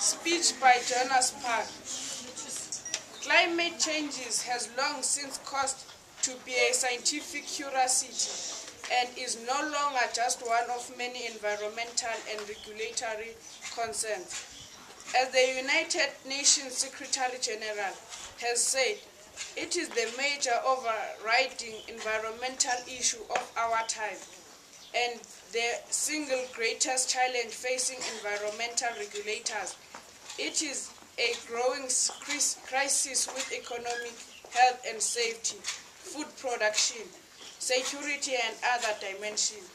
Speech by Jonas Park. Climate changes has long since caused to be a scientific curiosity and is no longer just one of many environmental and regulatory concerns. As the United Nations Secretary General has said, it is the major overriding environmental issue of our time and the single greatest challenge facing environmental regulators. It is a growing crisis with economic, health and safety, food production, security and other dimensions.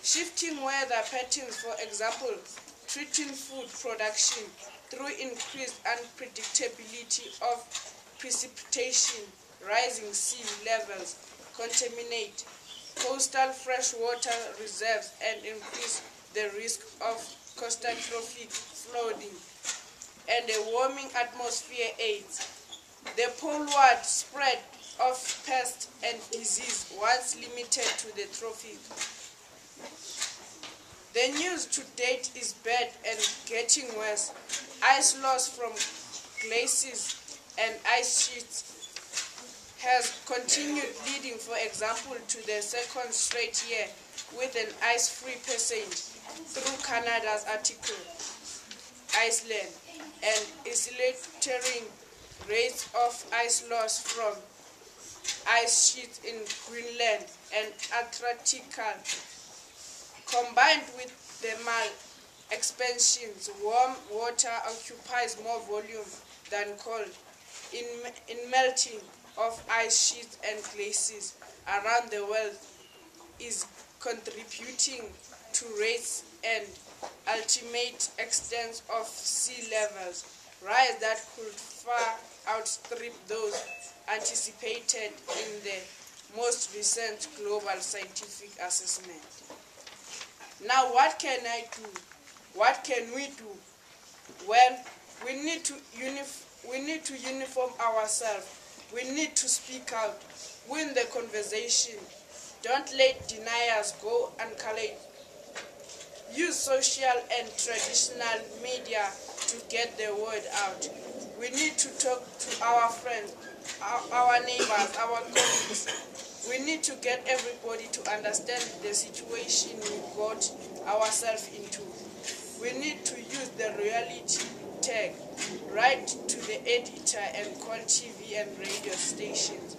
Shifting weather patterns, for example, treating food production through increased unpredictability of precipitation, rising sea levels, contaminate coastal freshwater reserves and increase the risk of catastrophic flooding, and a warming atmosphere aids the poleward spread of pests and disease once limited to the tropic. The news to date is bad and getting worse. Ice loss from glaciers and ice sheets has continued, leading, for example, to the second straight year with an ice-free passage through Canada's Arctic, Iceland, and accelerating rates of ice loss from ice sheets in Greenland and Antarctica. Combined with thermal expansions, warm water occupies more volume than cold in melting of ice sheets and glaciers around the world is contributing to rates and ultimate extent of sea levels rise that could far outstrip those anticipated in the most recent global scientific assessment. Now, what can I do? What can we do? Well, we need to uniform ourselves. We need to speak out, win the conversation. Don't let deniers go uncolored. Use social and traditional media to get the word out. We need to talk to our friends, our neighbors, our colleagues. We need to get everybody to understand the situation we got ourselves into. We need to use the reality tag, write to the editor and call TV and radio stations.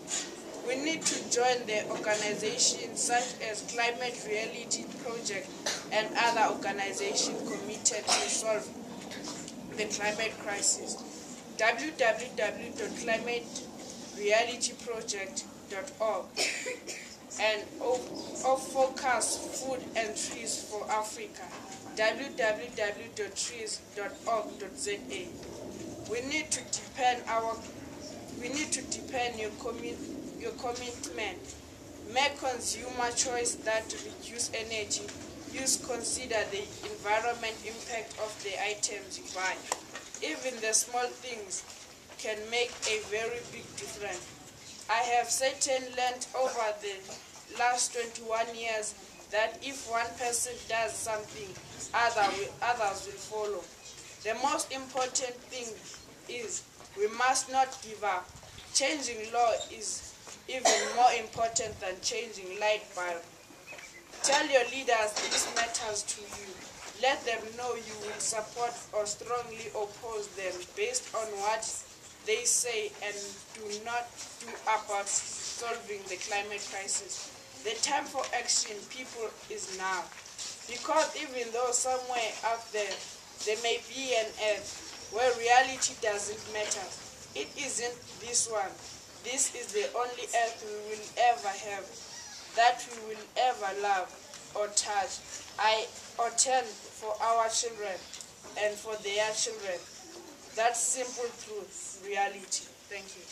We need to join the organizations such as Climate Reality Project and other organizations committed to solve the climate crisis. www.climaterealityproject.org and Focus Food and Trees for Africa, www.trees.org.za. We need to deepen your commitment. Make consumer choice that reduce energy use. Consider the environment impact of the items you buy. Even the small things can make a very big difference. I have certainly learned over the last 21 years that if one person does something, others will follow. The most important thing is we must not give up. Changing law is even more important than changing light bulb. Tell your leaders this matters to you. Let them know you will support or strongly oppose them based on what they say and do not do about solving the climate crisis. The time for action, people, is now. Because even though somewhere out there may be an earth where reality doesn't matter, it isn't this one. This is the only earth we will ever have, that we will ever love or touch, or tend for our children and for their children. That's simple truth, reality. Thank you.